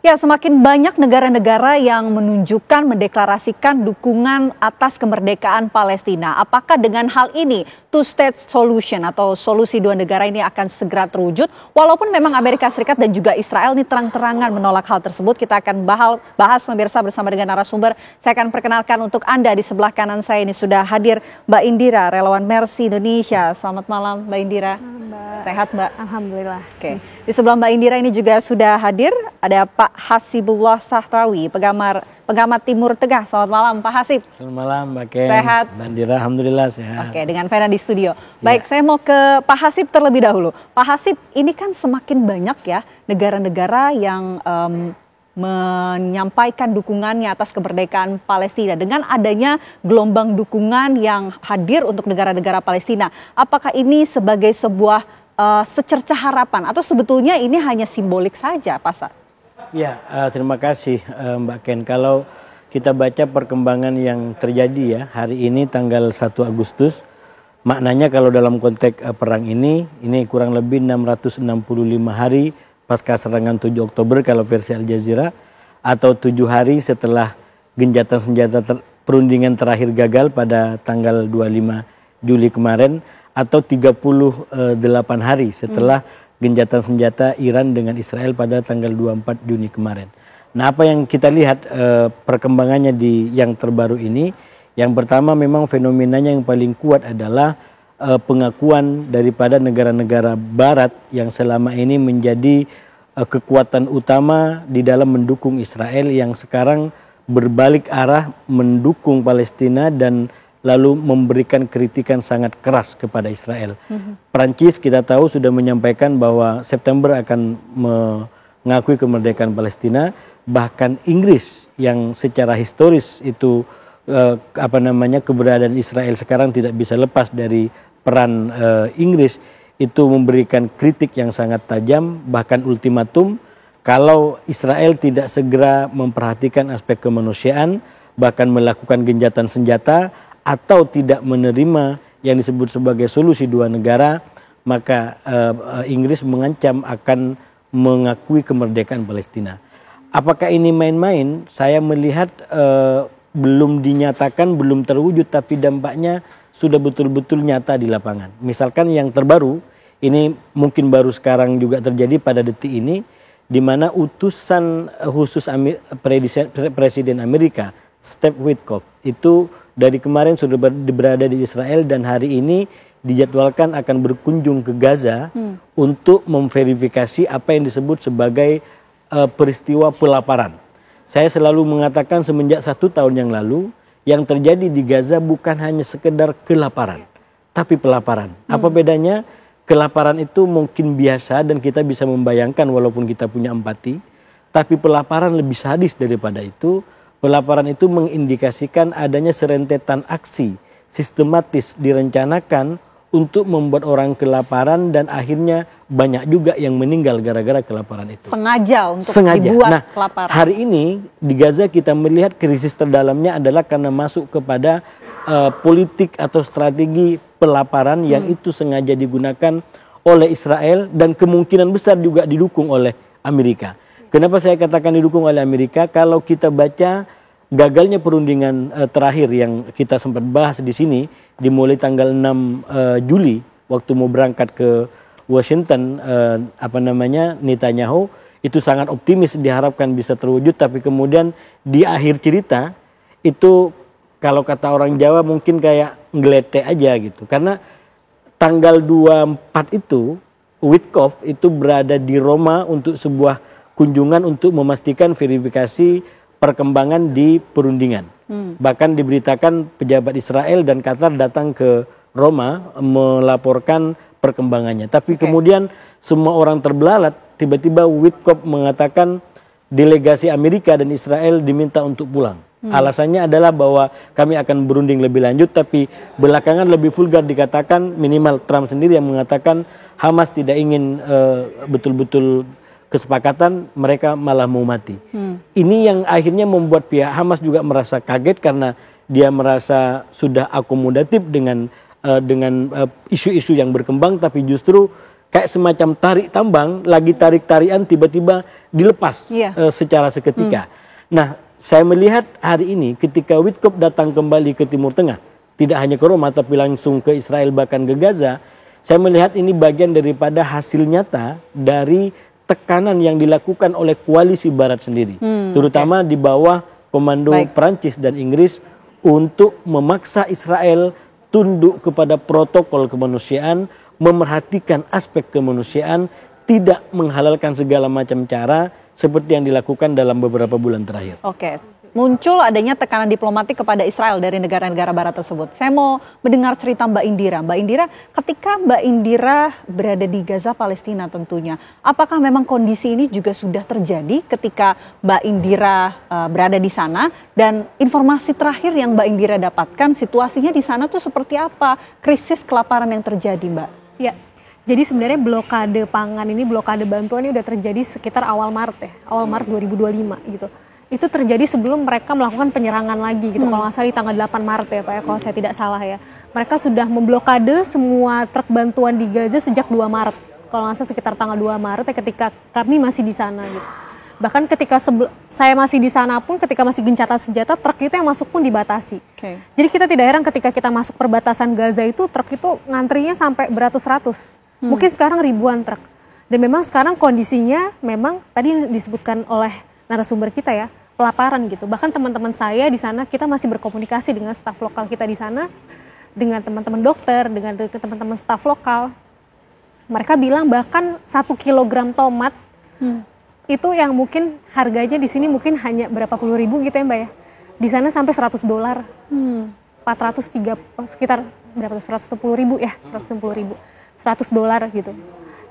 Ya, semakin banyak negara-negara yang menunjukkan, mendeklarasikan dukungan atas kemerdekaan Palestina. Apakah dengan hal ini two-state solution atau solusi dua negara ini akan segera terwujud? Walaupun memang Amerika Serikat dan juga Israel ini terang-terangan menolak hal tersebut. Kita akan bahas pemirsa bersama dengan narasumber. Saya akan perkenalkan untuk Anda di sebelah kanan saya ini sudah hadir Mbak Indira, relawan Mercy Indonesia. Selamat malam Mbak Indira. Sehat Mbak? Alhamdulillah. Oke. Di sebelah Mbak Indira ini juga sudah hadir ada Pak Hasibullah Sahrawi, pengamat Timur Tengah. Selamat malam Pak Hasib. Selamat malam Mbak Ken. Sehat? Mbak Indira, alhamdulillah sehat. Oke, dengan Vena di studio. Baik, saya mau ke Pak Hasib terlebih dahulu. Pak Hasib, ini kan semakin banyak ya negara-negara yang menyampaikan dukungannya atas kemerdekaan Palestina dengan adanya gelombang dukungan yang hadir untuk negara-negara Palestina. Apakah ini sebagai sebuah secercah harapan atau sebetulnya ini hanya simbolik saja, Pak Sa? Ya, terima kasih Mbak Ken. Kalau kita baca perkembangan yang terjadi ya hari ini tanggal 1 Agustus, maknanya kalau dalam konteks perang ini kurang lebih 665 hari pasca serangan 7 Oktober kalau versi Al Jazeera, atau 7 hari setelah gencatan senjata perundingan terakhir gagal pada tanggal 25 Juli kemarin, atau 38 hari setelah gencatan senjata Iran dengan Israel pada tanggal 24 Juni kemarin. Nah, apa yang kita lihat perkembangannya di yang terbaru ini, yang pertama memang fenomenanya yang paling kuat adalah pengakuan daripada negara-negara Barat yang selama ini menjadi kekuatan utama di dalam mendukung Israel, yang sekarang berbalik arah mendukung Palestina dan lalu memberikan kritikan sangat keras kepada Israel. Perancis kita tahu sudah menyampaikan bahwa September akan mengakui kemerdekaan Palestina. Bahkan Inggris yang secara historis itu keberadaan Israel sekarang tidak bisa lepas dari peran Inggris, itu memberikan kritik yang sangat tajam, bahkan ultimatum kalau Israel tidak segera memperhatikan aspek kemanusiaan, bahkan melakukan gencatan senjata atau tidak menerima yang disebut sebagai solusi dua negara, maka Inggris mengancam akan mengakui kemerdekaan Palestina. Apakah ini main-main? Saya melihat belum dinyatakan, belum terwujud, tapi dampaknya sudah betul-betul nyata di lapangan. Misalkan yang terbaru, ini mungkin baru sekarang juga terjadi pada detik ini, di mana utusan khusus Presiden Amerika, Steve Witkoff, itu dari kemarin sudah berada di Israel dan hari ini dijadwalkan akan berkunjung ke Gaza untuk memverifikasi apa yang disebut sebagai peristiwa pelaparan. Saya selalu mengatakan semenjak 1 tahun yang lalu, yang terjadi di Gaza bukan hanya sekedar kelaparan, tapi pelaparan. Apa bedanya? Kelaparan itu mungkin biasa dan kita bisa membayangkan walaupun kita punya empati, tapi pelaparan lebih sadis daripada itu. Pelaparan itu mengindikasikan adanya serentetan aksi sistematis direncanakan untuk membuat orang kelaparan dan akhirnya banyak juga yang meninggal gara-gara kelaparan itu. Sengaja untuk dibuat kelaparan. Hari ini di Gaza kita melihat krisis terdalamnya adalah karena masuk kepada politik atau strategi pelaparan yang itu sengaja digunakan oleh Israel dan kemungkinan besar juga didukung oleh Amerika. Kenapa saya katakan didukung oleh Amerika? Kalau kita baca gagalnya perundingan terakhir yang kita sempat bahas di sini, dimulai tanggal 6 Juli waktu mau berangkat ke Washington, Netanyahu itu sangat optimis diharapkan bisa terwujud, tapi kemudian di akhir cerita itu kalau kata orang Jawa mungkin kayak ngelete aja gitu, karena tanggal 24 itu Witkoff itu berada di Roma untuk sebuah kunjungan untuk memastikan verifikasi perkembangan di perundingan. Bahkan diberitakan pejabat Israel dan Qatar datang ke Roma melaporkan perkembangannya. Tapi kemudian semua orang terbelalak, tiba-tiba Witkoff mengatakan delegasi Amerika dan Israel diminta untuk pulang. Alasannya adalah bahwa kami akan berunding lebih lanjut, tapi belakangan lebih vulgar dikatakan, minimal Trump sendiri yang mengatakan Hamas tidak ingin betul-betul kesepakatan, mereka malah mau mati. Ini yang akhirnya membuat pihak Hamas juga merasa kaget karena dia merasa sudah akomodatif dengan isu-isu yang berkembang, tapi justru kayak semacam tarik tambang, lagi tarik-tarian tiba-tiba dilepas secara seketika. Nah, saya melihat hari ini ketika Wittkop datang kembali ke Timur Tengah, tidak hanya ke Roma tapi langsung ke Israel bahkan ke Gaza, saya melihat ini bagian daripada hasil nyata dari tekanan yang dilakukan oleh koalisi Barat sendiri, terutama di bawah komando Perancis dan Inggris untuk memaksa Israel tunduk kepada protokol kemanusiaan, memerhatikan aspek kemanusiaan, tidak menghalalkan segala macam cara seperti yang dilakukan dalam beberapa bulan terakhir. Oke, muncul adanya tekanan diplomatik kepada Israel dari negara-negara barat tersebut. Saya mau mendengar cerita Mbak Indira. Mbak Indira, ketika Mbak Indira berada di Gaza, Palestina tentunya, apakah memang kondisi ini juga sudah terjadi ketika Mbak Indira berada di sana? Dan informasi terakhir yang Mbak Indira dapatkan, situasinya di sana tuh seperti apa? Krisis kelaparan yang terjadi, Mbak? Ya, jadi sebenarnya blokade pangan ini, blokade bantuan ini udah terjadi sekitar awal Maret ya, awal Maret 2025 gitu. Itu terjadi sebelum mereka melakukan penyerangan lagi gitu, kalau nggak salah di tanggal 8 Maret ya Pak ya, kalau saya tidak salah ya. Mereka sudah memblokade semua truk bantuan di Gaza sejak 2 Maret, kalau nggak salah sekitar tanggal 2 Maret ya, ketika kami masih di sana gitu. Bahkan ketika saya masih di sana pun, ketika masih gencatan senjata, truk itu yang masuk pun dibatasi. Jadi kita tidak heran ketika kita masuk perbatasan Gaza itu, truk itu ngantrinya sampai beratus-ratus. Mungkin sekarang ribuan truk. Dan memang sekarang kondisinya memang tadi disebutkan oleh narasumber kita ya, kelaparan gitu. Bahkan teman-teman saya di sana, kita masih berkomunikasi dengan staf lokal kita di sana, dengan teman-teman dokter, dengan teman-teman staf lokal. Mereka bilang bahkan 1 kilogram tomat, itu yang mungkin harganya di sini mungkin hanya berapa puluh ribu gitu ya Mbak ya. Di sana sampai $100. 403 sekitar berapa tuh, 110.000 ya, 110.000. $100 gitu.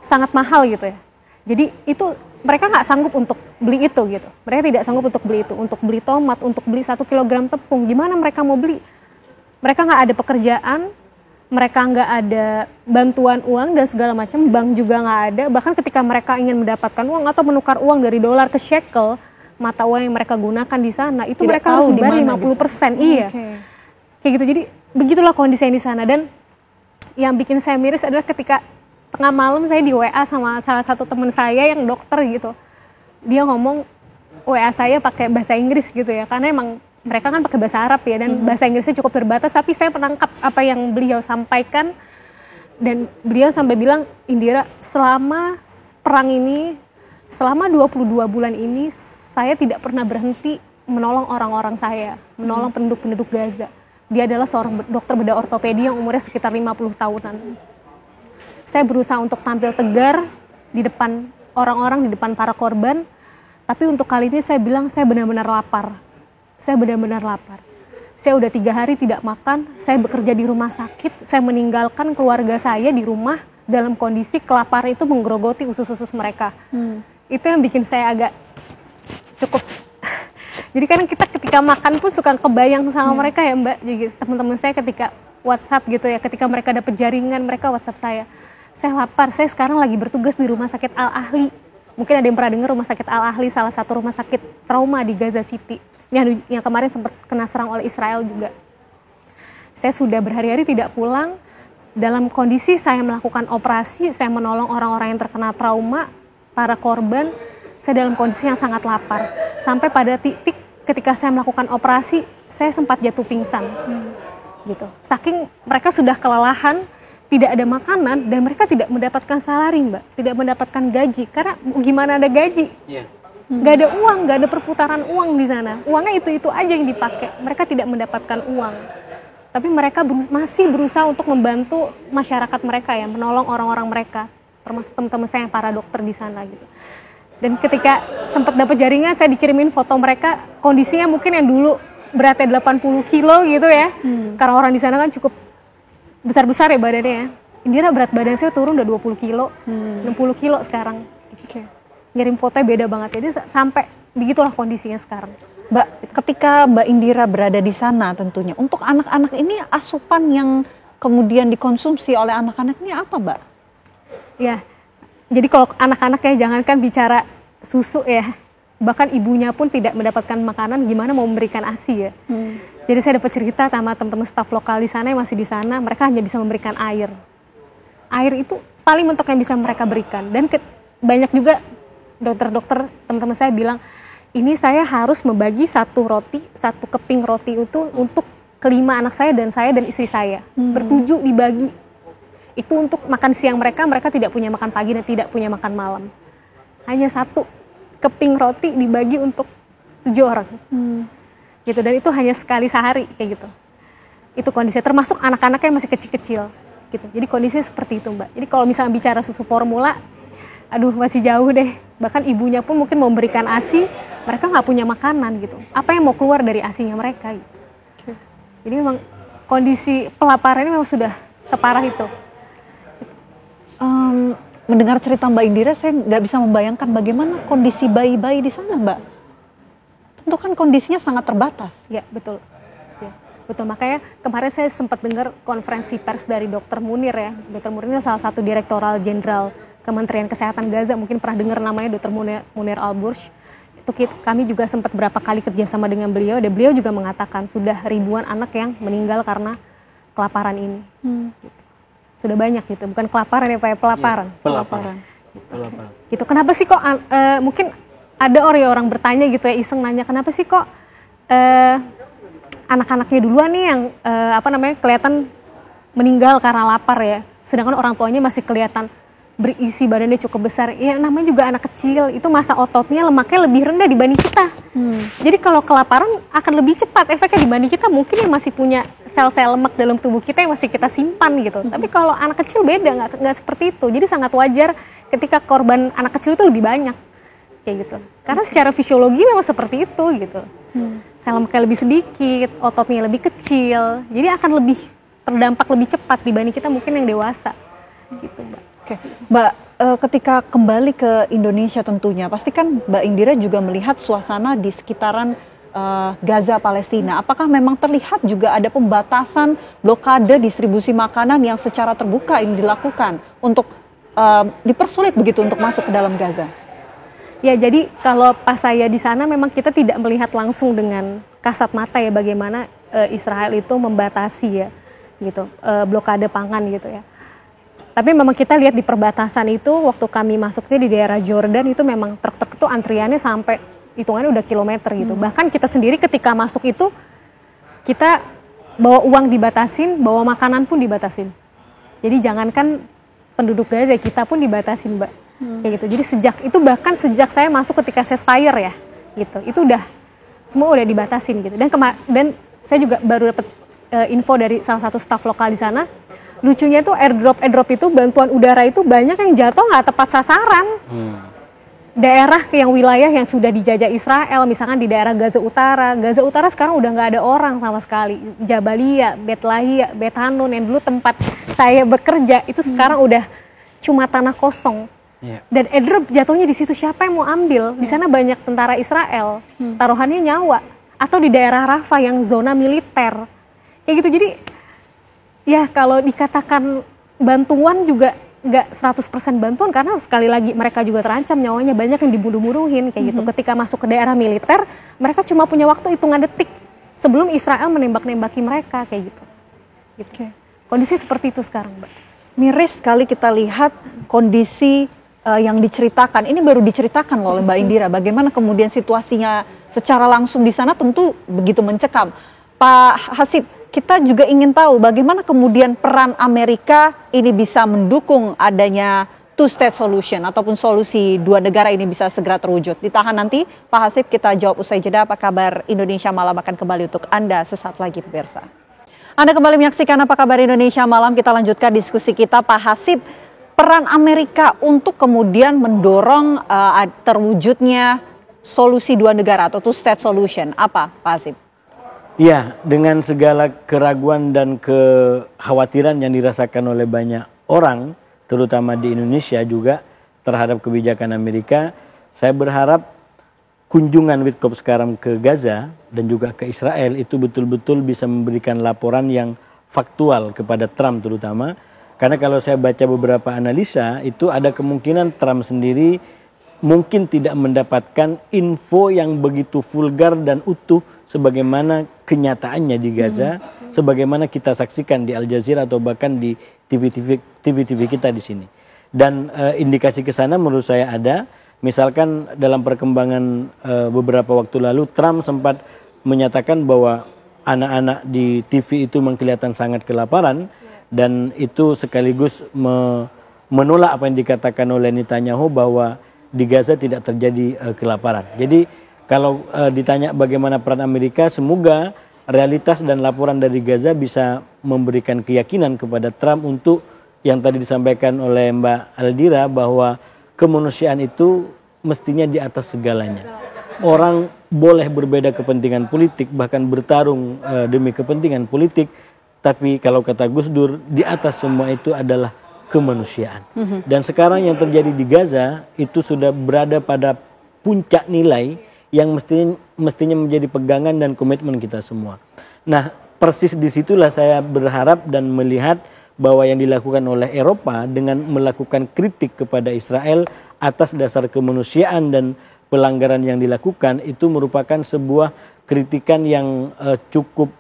Sangat mahal gitu ya. Jadi itu mereka nggak sanggup untuk beli itu gitu. Mereka tidak sanggup untuk beli itu, untuk beli tomat, untuk beli 1 kilogram tepung. Gimana mereka mau beli? Mereka nggak ada pekerjaan, mereka nggak ada bantuan uang dan segala macam, bank juga nggak ada. Bahkan ketika mereka ingin mendapatkan uang atau menukar uang dari dolar ke shekel, mata uang yang mereka gunakan di sana, itu tidak mereka harus bayar 50%. Gitu. Iya, kayak gitu. Jadi begitulah kondisi yang di sana. Dan yang bikin saya miris adalah ketika tengah malam saya di WA sama salah satu teman saya yang dokter gitu. Dia ngomong WA saya pakai bahasa Inggris gitu ya, karena emang mereka kan pakai bahasa Arab ya, dan bahasa Inggrisnya cukup terbatas, tapi saya menangkap apa yang beliau sampaikan. Dan beliau sampai bilang, Indira, selama perang ini, selama 22 bulan ini, saya tidak pernah berhenti menolong orang-orang saya, menolong penduduk-penduduk Gaza. Dia adalah seorang dokter bedah ortopedi yang umurnya sekitar 50 tahunan. Saya berusaha untuk tampil tegar di depan orang-orang, di depan para korban, tapi untuk kali ini saya bilang saya benar-benar lapar. Saya benar-benar lapar. Saya udah 3 hari tidak makan, saya bekerja di rumah sakit, saya meninggalkan keluarga saya di rumah dalam kondisi kelaparan itu menggerogoti usus-usus mereka. Itu yang bikin saya agak cukup. Jadi kadang kita ketika makan pun suka kebayang sama mereka ya Mbak. Jadi teman-teman saya ketika WhatsApp gitu ya, ketika mereka dapat jaringan, mereka WhatsApp saya lapar, saya sekarang lagi bertugas di Rumah Sakit Al-Ahli. Mungkin ada yang pernah dengar Rumah Sakit Al-Ahli, salah satu rumah sakit trauma di Gaza City. Yang kemarin sempat kena serang oleh Israel juga. Saya sudah berhari-hari tidak pulang. Dalam kondisi saya melakukan operasi, saya menolong orang-orang yang terkena trauma, para korban. Saya dalam kondisi yang sangat lapar. Sampai pada titik ketika saya melakukan operasi, saya sempat jatuh pingsan. Gitu. Saking mereka sudah kelelahan, tidak ada makanan, dan mereka tidak mendapatkan salari Mbak. Tidak mendapatkan gaji. Karena gimana ada gaji? Gak ada uang, gak ada perputaran uang di sana. Uangnya itu aja yang dipakai. Mereka tidak mendapatkan uang. Tapi mereka masih berusaha untuk membantu masyarakat mereka ya, menolong orang-orang mereka, termasuk teman-teman saya yang para dokter di sana gitu. Dan ketika sempat dapat jaringan, saya dikirimin foto mereka, kondisinya mungkin yang dulu beratnya 80 kilo gitu ya. Karena orang di sana kan cukup besar-besar ya badannya ya. Indira berat badan saya turun udah 20 kilo, 60 kilo sekarang. Ngirim fotonya beda banget, jadi sampai begitulah kondisinya sekarang. Mbak, ketika Mbak Indira berada di sana tentunya, untuk anak-anak ini asupan yang kemudian dikonsumsi oleh anak-anak ini apa Mbak? Ya, jadi kalau anak-anak ya jangankan bicara susu ya, bahkan ibunya pun tidak mendapatkan makanan, gimana mau memberikan ASI ya. Jadi saya dapat cerita sama teman-teman staf lokal di sana yang masih di sana, mereka hanya bisa memberikan air. Air itu paling mentok yang bisa mereka berikan. Dan banyak juga dokter-dokter teman-teman saya bilang, ini saya harus membagi satu keping roti itu untuk kelima anak saya dan istri saya. Bertujuh dibagi. Itu untuk makan siang mereka tidak punya makan pagi dan tidak punya makan malam. Hanya satu keping roti dibagi untuk 7 orang. Gitu, dan itu hanya sekali sehari kayak gitu. Itu kondisinya, termasuk anak-anaknya masih kecil-kecil gitu. Jadi kondisinya seperti itu, Mbak. Jadi kalau misalnya bicara susu formula, aduh masih jauh deh. Bahkan ibunya pun mungkin mau memberikan ASI, mereka nggak punya makanan gitu. Apa yang mau keluar dari ASInya mereka gitu. Jadi memang kondisi pelaparan ini memang sudah separah itu. Mendengar cerita Mbak Indira, saya nggak bisa membayangkan bagaimana kondisi bayi-bayi di sana, Mbak. Tentu kan kondisinya sangat terbatas. Ya, betul. Ya, betul. Makanya kemarin saya sempat dengar konferensi pers dari Dr. Munir ya. Dr. Munir ini salah satu Direktoral Jenderal Kementerian Kesehatan Gaza. Mungkin pernah dengar namanya Dr. Munir Al-Bursh. Itu kami juga sempat berapa kali kerjasama dengan beliau. Dan beliau juga mengatakan sudah ribuan anak yang meninggal karena kelaparan ini. Gitu. Sudah banyak gitu. Bukan kelaparan ya Pak ya, pelaparan. Ya, pelaparan. Gitu. Kenapa sih kok mungkin ada orang bertanya gitu ya, iseng nanya, kenapa sih kok anak-anaknya duluan nih yang kelihatan meninggal karena lapar ya, sedangkan orang tuanya masih kelihatan berisi, badannya cukup besar. Ya namanya juga anak kecil, itu masa ototnya, lemaknya lebih rendah dibanding kita. Jadi kalau kelaparan akan lebih cepat efeknya dibanding kita, mungkin yang masih punya sel-sel lemak dalam tubuh kita yang masih kita simpan gitu. Tapi kalau anak kecil beda, nggak seperti itu. Jadi sangat wajar ketika korban anak kecil itu lebih banyak. Kayak gitu. Karena secara fisiologi memang seperti itu gitu. Sel lemaknya lebih sedikit, ototnya lebih kecil. Jadi akan lebih terdampak lebih cepat dibanding kita mungkin yang dewasa. Gitu, Mbak. Oke, Mbak, ketika kembali ke Indonesia tentunya, pasti kan Mbak Indira juga melihat suasana di sekitaran Gaza, Palestina. Apakah memang terlihat juga ada pembatasan blokade distribusi makanan yang secara terbuka ini dilakukan untuk dipersulit begitu untuk masuk ke dalam Gaza? Ya, jadi kalau pas saya di sana memang kita tidak melihat langsung dengan kasat mata ya bagaimana Israel itu membatasi ya gitu blokade pangan gitu ya. Tapi memang kita lihat di perbatasan itu waktu kami masuknya di daerah Jordan itu memang truk-truk itu antriannya sampai hitungannya udah kilometer gitu. Bahkan kita sendiri ketika masuk itu kita bawa uang dibatasin, bawa makanan pun dibatasin. Jadi jangankan penduduk Gaza, kita pun dibatasin, Mbak. Kayak gitu. Jadi bahkan sejak saya masuk ketika ceasefire ya gitu. Itu udah semua udah dibatasin gitu. Dan saya juga baru dapat info dari salah satu staf lokal di sana. Lucunya tuh airdrop itu bantuan udara itu banyak yang jatuh nggak tepat sasaran. Daerah wilayah yang sudah dijajah Israel, misalkan di daerah Gaza Utara sekarang udah nggak ada orang sama sekali. Jabalia, Bet Lahia, Bet Hanun yang dulu tempat saya bekerja itu sekarang udah cuma tanah kosong. Dan airdrop jatuhnya di situ, siapa yang mau ambil? Di sana banyak tentara Israel, taruhannya nyawa. Atau di daerah Rafah yang zona militer. Kayak gitu, jadi ya kalau dikatakan bantuan juga nggak 100% bantuan karena sekali lagi mereka juga terancam nyawanya, banyak yang dibunuh-bunuhin kayak gitu. Ketika masuk ke daerah militer, mereka cuma punya waktu hitungan detik sebelum Israel menembak-nembaki mereka kayak gitu. Kondisi seperti itu sekarang, Mbak. Miris sekali kita lihat kondisi yang diceritakan. Ini baru diceritakan oleh Mbak Indira. Bagaimana kemudian situasinya secara langsung di sana tentu begitu mencekam. Pak Hasib, kita juga ingin tahu bagaimana kemudian peran Amerika ini bisa mendukung adanya two-state solution ataupun solusi dua negara ini bisa segera terwujud. Ditahan nanti, Pak Hasib, kita jawab usai jeda. Apa kabar Indonesia Malam akan kembali untuk Anda sesaat lagi, pemirsa. Anda kembali menyaksikan Apa Kabar Indonesia Malam. Kita lanjutkan diskusi kita, Pak Hasib. Peran Amerika untuk kemudian mendorong terwujudnya solusi dua negara atau two-state solution. Apa, Pak Hasib? Ya, dengan segala keraguan dan kekhawatiran yang dirasakan oleh banyak orang, terutama di Indonesia juga terhadap kebijakan Amerika, saya berharap kunjungan Witkoff sekarang ke Gaza dan juga ke Israel itu betul-betul bisa memberikan laporan yang faktual kepada Trump terutama. Karena kalau saya baca beberapa analisa, itu ada kemungkinan Trump sendiri mungkin tidak mendapatkan info yang begitu vulgar dan utuh sebagaimana kenyataannya di Gaza, sebagaimana kita saksikan di Al Jazeera atau bahkan di TV-TV kita di sini. Dan indikasi ke sana menurut saya ada. Misalkan dalam perkembangan beberapa waktu lalu, Trump sempat menyatakan bahwa anak-anak di TV itu kelihatan sangat kelaparan, dan itu sekaligus menolak apa yang dikatakan oleh Netanyahu bahwa di Gaza tidak terjadi kelaparan. Jadi kalau ditanya bagaimana peran Amerika, semoga realitas dan laporan dari Gaza bisa memberikan keyakinan kepada Trump untuk yang tadi disampaikan oleh Mbak Aldira, bahwa kemanusiaan itu mestinya di atas segalanya. Orang boleh berbeda kepentingan politik, bahkan bertarung demi kepentingan politik, tapi kalau kata Gus Dur, di atas semua itu adalah kemanusiaan. Dan sekarang yang terjadi di Gaza itu sudah berada pada puncak nilai yang mestinya menjadi pegangan dan komitmen kita semua. Nah, persis disitulah saya berharap dan melihat bahwa yang dilakukan oleh Eropa dengan melakukan kritik kepada Israel atas dasar kemanusiaan dan pelanggaran yang dilakukan itu merupakan sebuah kritikan yang cukup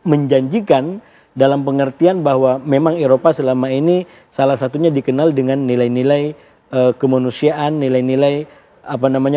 menjanjikan, dalam pengertian bahwa memang Eropa selama ini salah satunya dikenal dengan nilai-nilai kemanusiaan, nilai-nilai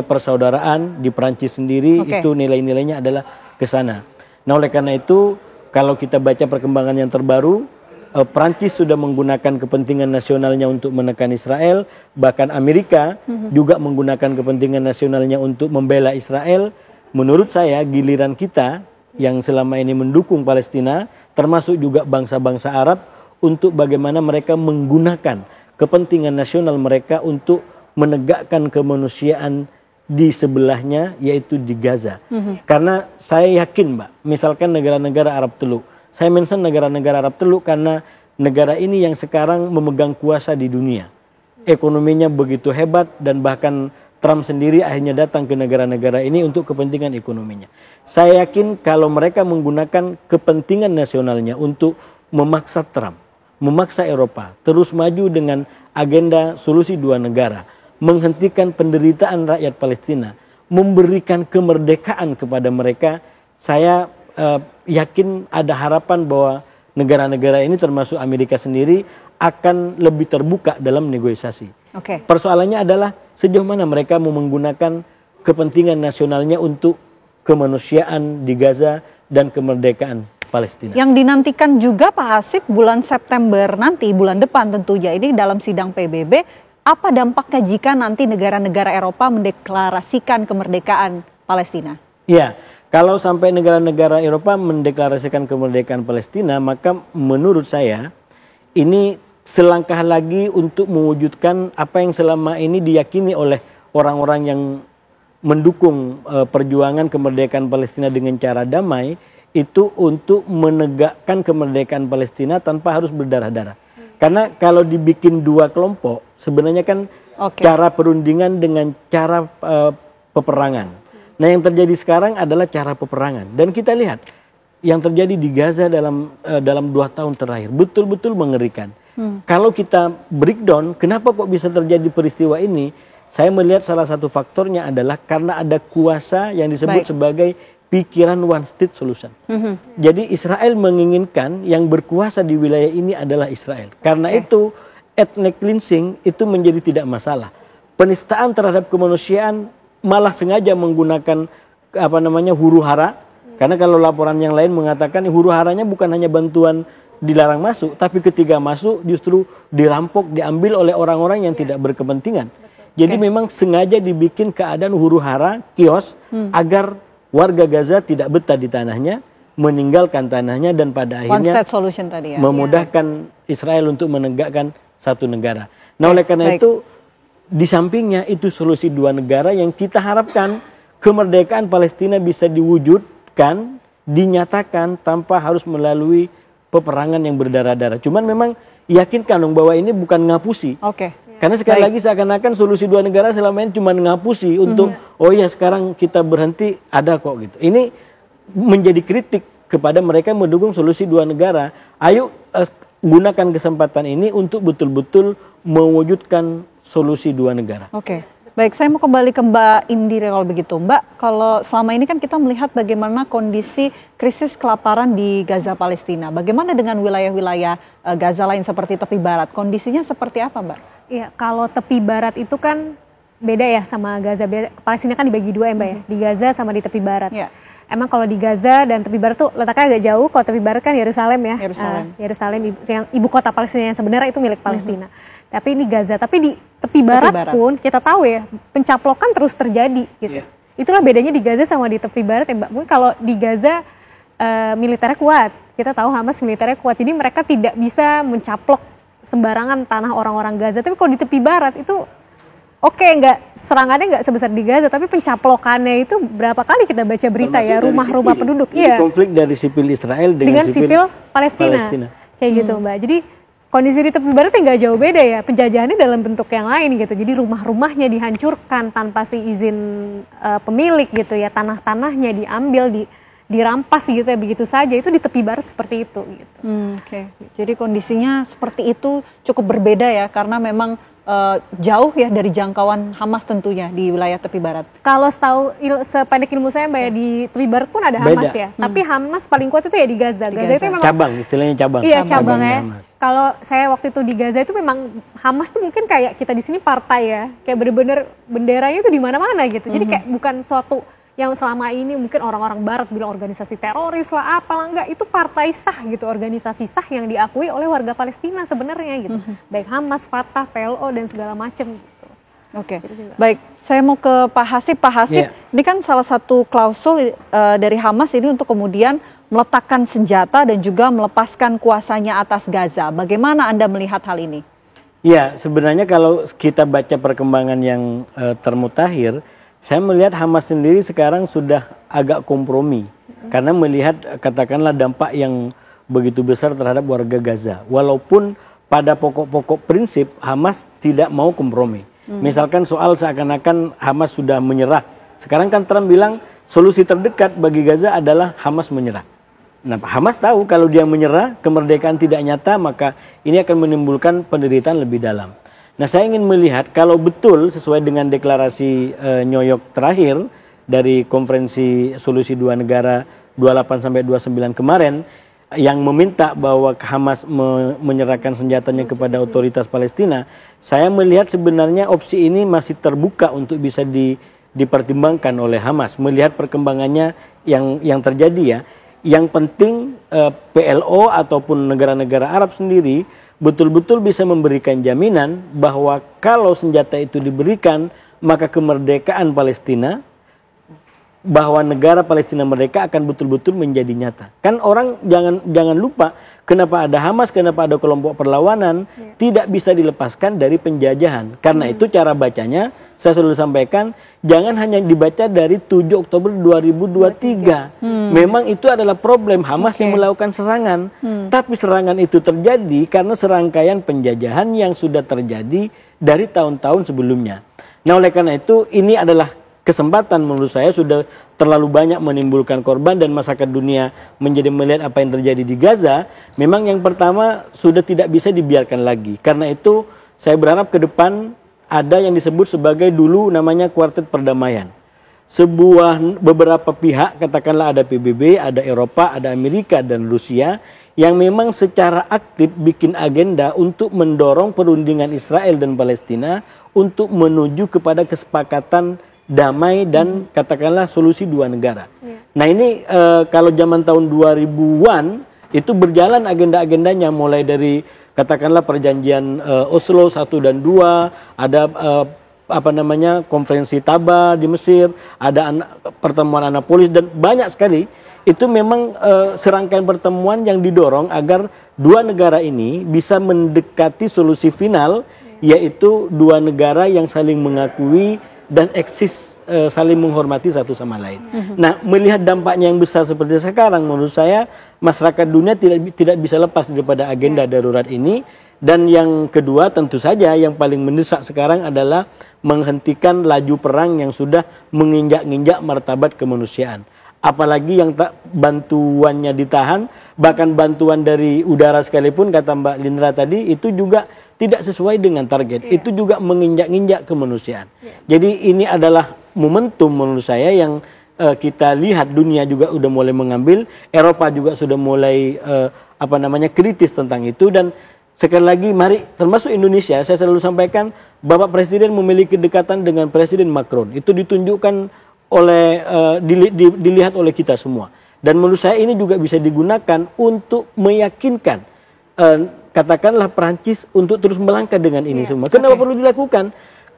persaudaraan. Di Perancis sendiri itu nilai-nilainya adalah ke sana. Nah, oleh karena itu kalau kita baca perkembangan yang terbaru, Perancis sudah menggunakan kepentingan nasionalnya untuk menekan Israel, bahkan Amerika juga menggunakan kepentingan nasionalnya untuk membela Israel. Menurut saya giliran kita yang selama ini mendukung Palestina, termasuk juga bangsa-bangsa Arab, untuk bagaimana mereka menggunakan kepentingan nasional mereka untuk menegakkan kemanusiaan di sebelahnya, yaitu di Gaza. Karena saya yakin, Mbak, misalkan negara-negara Arab Teluk, saya mention negara-negara Arab Teluk karena negara ini yang sekarang memegang kuasa di dunia. Ekonominya begitu hebat, dan bahkan Trump sendiri akhirnya datang ke negara-negara ini untuk kepentingan ekonominya. Saya yakin kalau mereka menggunakan kepentingan nasionalnya untuk memaksa Trump, memaksa Eropa terus maju dengan agenda solusi dua negara, menghentikan penderitaan rakyat Palestina, memberikan kemerdekaan kepada mereka, saya yakin ada harapan bahwa negara-negara ini termasuk Amerika sendiri akan lebih terbuka dalam negosiasi. Persoalannya adalah sejauh mana mereka mau menggunakan kepentingan nasionalnya untuk kemanusiaan di Gaza dan kemerdekaan Palestina. Yang dinantikan juga Pak Hasib bulan September nanti, bulan depan tentunya, ini dalam sidang PBB, apa dampaknya jika nanti negara-negara Eropa mendeklarasikan kemerdekaan Palestina? Iya. Kalau sampai negara-negara Eropa mendeklarasikan kemerdekaan Palestina, maka menurut saya ini selangkah lagi untuk mewujudkan apa yang selama ini diyakini oleh orang-orang yang mendukung perjuangan kemerdekaan Palestina dengan cara damai, itu untuk menegakkan kemerdekaan Palestina tanpa harus berdarah-darah. Karena kalau dibikin dua kelompok, sebenarnya kan cara perundingan dengan cara peperangan. Nah, yang terjadi sekarang adalah cara peperangan, dan kita lihat yang terjadi di Gaza dalam 2 tahun terakhir betul-betul mengerikan. Kalau kita breakdown, kenapa kok bisa terjadi peristiwa ini? Saya melihat salah satu faktornya adalah karena ada kuasa yang disebut sebagai pikiran one state solution. Jadi Israel menginginkan yang berkuasa di wilayah ini adalah Israel. Karena itu ethnic cleansing itu menjadi tidak masalah. Penistaan terhadap kemanusiaan malah sengaja menggunakan huru hara, karena kalau laporan yang lain mengatakan huru haranya bukan hanya bantuan dilarang masuk, tapi ketika masuk justru dirampok, diambil oleh orang-orang yang tidak berkepentingan. Jadi memang sengaja dibikin keadaan huru hara, kios, agar warga Gaza tidak betah di tanahnya, meninggalkan tanahnya, dan pada akhirnya memudahkan Israel untuk menegakkan satu negara. Nah, oleh karena itu di sampingnya itu solusi dua negara yang kita harapkan kemerdekaan Palestina bisa diwujudkan, dinyatakan tanpa harus melalui peperangan yang berdarah-darah. Cuman memang yakinkan dong bahwa ini bukan ngapusi. Karena sekali lagi seakan-akan solusi dua negara selama ini cuma ngapusi untuk oh ya sekarang kita berhenti, ada kok gitu. Ini menjadi kritik kepada mereka mendukung solusi dua negara. Ayo gunakan kesempatan ini untuk betul-betul mewujudkan solusi dua negara. Baik, saya mau kembali ke Mbak Indira kalau begitu. Mbak, kalau selama ini kan kita melihat bagaimana kondisi krisis kelaparan di Gaza Palestina. Bagaimana dengan wilayah-wilayah Gaza lain seperti tepi barat? Kondisinya seperti apa, Mbak? Iya, kalau tepi barat itu kan beda ya sama Gaza. Palestina kan dibagi dua ya Mbak ya, di Gaza sama di tepi barat. Ya. Emang kalau di Gaza dan tepi barat tuh letaknya agak jauh. Kalau tepi barat kan Yerusalem ya. Yerusalem yang ibu kota Palestina yang sebenarnya itu milik Palestina. Tapi ini Gaza. Tapi di tepi barat pun kita tahu ya pencaplokan terus terjadi gitu. Yeah. Itulah bedanya di Gaza sama di tepi barat ya Mbak. Mungkin kalau di Gaza militernya kuat. Kita tahu Hamas militernya kuat. Jadi mereka tidak bisa mencaplok sembarangan tanah orang-orang Gaza. Tapi kalau di tepi barat itu serangannya nggak sebesar di Gaza, tapi pencaplokannya itu berapa kali kita baca berita ya, rumah-rumah penduduk. Iya. Konflik dari sipil Israel dengan sipil Palestina. Kayak gitu Mbak. Jadi kondisi di tepi barat nggak jauh beda ya, penjajahannya dalam bentuk yang lain gitu. Jadi rumah-rumahnya dihancurkan tanpa izin pemilik gitu ya, tanah-tanahnya diambil, dirampas gitu ya, begitu saja. Itu di tepi barat seperti itu gitu. Jadi kondisinya seperti itu cukup berbeda ya, karena memang jauh ya dari jangkauan Hamas tentunya di wilayah tepi barat. Kalau sependek ilmu saya Mbak ya, di tepi barat pun ada Hamas ya. Tapi Hamas paling kuat itu ya di Gaza. Gaza itu memang cabang, istilahnya cabang. Iya, cabang ya. Kalau saya waktu itu di Gaza itu memang Hamas tuh mungkin kayak kita di sini partai ya. Kayak bener-bener benderanya itu di mana-mana gitu. Jadi kayak bukan suatu yang selama ini mungkin orang-orang barat bilang organisasi teroris lah apalah, enggak, itu partai sah gitu, organisasi sah yang diakui oleh warga Palestina sebenarnya gitu. Baik Hamas, Fatah, PLO dan segala macam gitu. Baik, saya mau ke Pak Hasib. Pak Hasib, ini kan salah satu klausul dari Hamas ini untuk kemudian meletakkan senjata dan juga melepaskan kuasanya atas Gaza. Bagaimana Anda melihat hal ini? Ya, sebenarnya kalau kita baca perkembangan yang termutakhir, saya melihat Hamas sendiri sekarang sudah agak kompromi karena melihat katakanlah dampak yang begitu besar terhadap warga Gaza. Walaupun pada pokok-pokok prinsip Hamas tidak mau kompromi. Misalkan soal seakan-akan Hamas sudah menyerah. Sekarang kan Trump bilang solusi terdekat bagi Gaza adalah Hamas menyerah. Nah, Hamas tahu kalau dia menyerah, kemerdekaan tidak nyata, maka ini akan menimbulkan penderitaan lebih dalam. Nah, saya ingin melihat kalau betul sesuai dengan deklarasi New York terakhir dari konferensi solusi dua negara 28 sampai 29 kemarin yang meminta bahwa Hamas menyerahkan senjatanya kepada otoritas Palestina, saya melihat sebenarnya opsi ini masih terbuka untuk bisa dipertimbangkan oleh Hamas melihat perkembangannya yang terjadi ya. Yang penting PLO ataupun negara-negara Arab sendiri betul-betul bisa memberikan jaminan bahwa kalau senjata itu diberikan, maka kemerdekaan Palestina, bahwa negara Palestina mereka akan betul-betul menjadi nyata. Kan orang jangan lupa kenapa ada Hamas, kenapa ada kelompok perlawanan, tidak bisa dilepaskan dari penjajahan. Karena itu cara bacanya, saya selalu sampaikan, jangan hanya dibaca dari 7 Oktober 2023. Memang itu adalah problem Hamas yang melakukan serangan. Tapi serangan itu terjadi karena serangkaian penjajahan yang sudah terjadi dari tahun-tahun sebelumnya. Nah, oleh karena itu ini adalah kesempatan menurut saya, sudah terlalu banyak menimbulkan korban dan masyarakat dunia menjadi melihat apa yang terjadi di Gaza. Memang yang pertama sudah tidak bisa dibiarkan lagi. Karena itu saya berharap ke depan ada yang disebut sebagai dulu namanya kuartet perdamaian. Beberapa pihak, katakanlah ada PBB, ada Eropa, ada Amerika dan Rusia, yang memang secara aktif bikin agenda untuk mendorong perundingan Israel dan Palestina untuk menuju kepada kesepakatan damai dan katakanlah solusi dua negara. Nah ini kalau zaman tahun 2000-an itu berjalan agenda-agendanya, mulai dari katakanlah perjanjian Oslo 1 dan 2, ada konferensi Taba di Mesir, ada pertemuan Annapolis dan banyak sekali. Itu memang serangkaian pertemuan yang didorong agar dua negara ini bisa mendekati solusi final, yaitu dua negara yang saling mengakui dan eksis saling menghormati satu sama lain. Nah, melihat dampaknya yang besar seperti sekarang, menurut saya masyarakat dunia tidak bisa lepas daripada agenda darurat ini. Dan yang kedua tentu saja yang paling mendesak sekarang adalah menghentikan laju perang yang sudah menginjak-injak martabat kemanusiaan. Apalagi yang bantuannya ditahan, bahkan bantuan dari udara sekalipun, kata Mbak Lindra tadi, itu juga tidak sesuai dengan target. Itu juga menginjak-injak kemanusiaan. Jadi ini adalah momentum menurut saya yang kita lihat dunia juga udah mulai mengambil, Eropa juga sudah mulai kritis tentang itu. Dan sekali lagi mari, termasuk Indonesia, saya selalu sampaikan Bapak Presiden memiliki kedekatan dengan Presiden Macron. Itu ditunjukkan oleh dilihat oleh kita semua. Dan menurut saya ini juga bisa digunakan untuk meyakinkan katakanlah Perancis untuk terus melangkah dengan ini semua. Kenapa perlu dilakukan?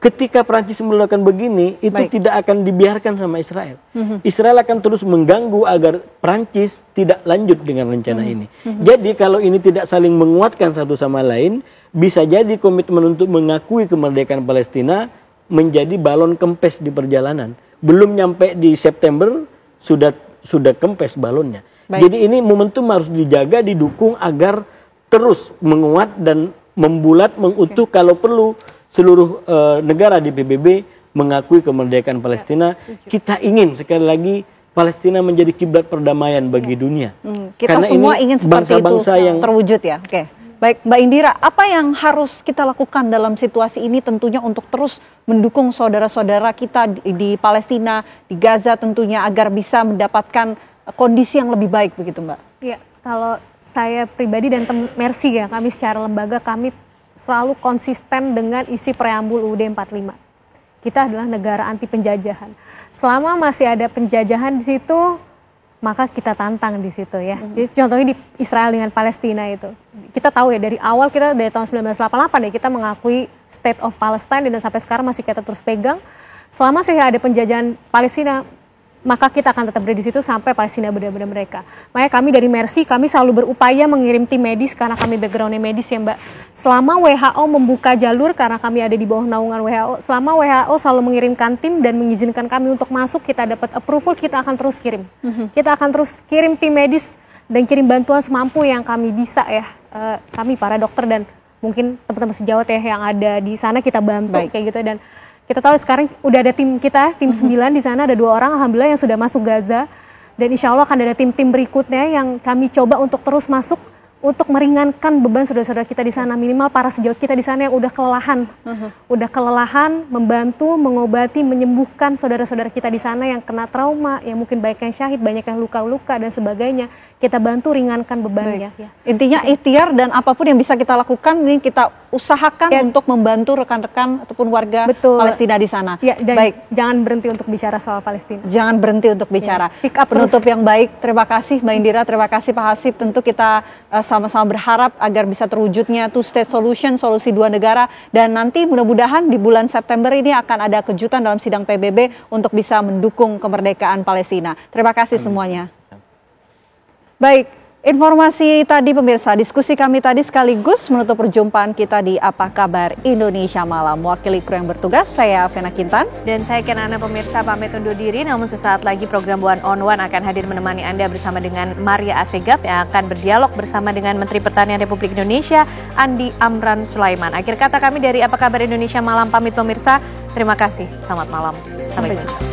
Ketika Perancis melakukan begini, itu tidak akan dibiarkan sama Israel. Israel akan terus mengganggu agar Perancis tidak lanjut dengan rencana ini. Jadi kalau ini tidak saling menguatkan satu sama lain, bisa jadi komitmen untuk mengakui kemerdekaan Palestina menjadi balon kempes di perjalanan. Belum nyampe di September, sudah kempes balonnya. Jadi ini momentum harus dijaga, didukung agar terus menguat dan membulat, mengutuh kalau perlu seluruh negara di PBB mengakui kemerdekaan Palestina. Kita ingin sekali lagi Palestina menjadi kiblat perdamaian bagi dunia. Kita karena semua ingin seperti itu yang terwujud ya. Oke. Baik, Mbak Indira, apa yang harus kita lakukan dalam situasi ini tentunya untuk terus mendukung saudara-saudara kita di Palestina, di Gaza tentunya agar bisa mendapatkan kondisi yang lebih baik begitu, Mbak? Iya, kalau saya pribadi dan Mercy ya, kami secara lembaga kami selalu konsisten dengan isi preambul UUD 45. Kita adalah negara anti penjajahan. Selama masih ada penjajahan di situ, maka kita tantang di situ ya. Jadi contohnya di Israel dengan Palestina itu. Kita tahu ya dari awal kita dari tahun 1988 ya kita mengakui State of Palestine dan sampai sekarang masih kita terus pegang. Selama masih ada penjajahan Palestina, maka kita akan tetap berada di situ sampai Palestina benar-benar mereka. Makanya kami dari Mercy, kami selalu berupaya mengirim tim medis karena kami backgroundnya medis ya Mbak. Selama WHO membuka jalur karena kami ada di bawah naungan WHO, selama WHO selalu mengirimkan tim dan mengizinkan kami untuk masuk, kita dapat approval, kita akan terus kirim. Kita akan terus kirim tim medis dan kirim bantuan semampu yang kami bisa ya. Kami para dokter dan mungkin teman-teman sejawat ya yang ada di sana kita bantu kayak gitu. Dan kita tahu sekarang udah ada tim kita, tim 9 di sana, ada 2 orang alhamdulillah yang sudah masuk Gaza. Dan insya Allah akan ada tim-tim berikutnya yang kami coba untuk terus masuk untuk meringankan beban saudara-saudara kita di sana, minimal para sejawat kita di sana yang udah kelelahan. Udah kelelahan membantu, mengobati, menyembuhkan saudara-saudara kita di sana yang kena trauma, yang mungkin banyak yang syahid, banyak yang luka-luka dan sebagainya. Kita bantu ringankan bebannya. Ya. Intinya ikhtiar dan apapun yang bisa kita lakukan ini kita usahakan untuk membantu rekan-rekan ataupun warga Palestina di sana. Ya, dan jangan berhenti untuk bicara soal Palestina. Jangan berhenti untuk bicara. Speak up penutup terus. Yang baik. Terima kasih Mbak Indira, terima kasih Pak Hasib. Tentu kita sama-sama berharap agar bisa terwujudnya two-state solution, solusi 2 negara. Dan nanti mudah-mudahan di bulan September ini akan ada kejutan dalam sidang PBB untuk bisa mendukung kemerdekaan Palestina. Terima kasih semuanya. Baik, informasi tadi pemirsa, diskusi kami tadi sekaligus menutup perjumpaan kita di Apa Kabar Indonesia Malam. Mewakili kru yang bertugas, saya Vena Kintan. Dan saya Kenana, pemirsa pamit undur diri, namun sesaat lagi program One on One akan hadir menemani Anda bersama dengan Maria Assegaf yang akan berdialog bersama dengan Menteri Pertanian Republik Indonesia, Andi Amran Sulaiman. Akhir kata kami dari Apa Kabar Indonesia Malam pamit pemirsa, terima kasih, selamat malam, sampai jumpa.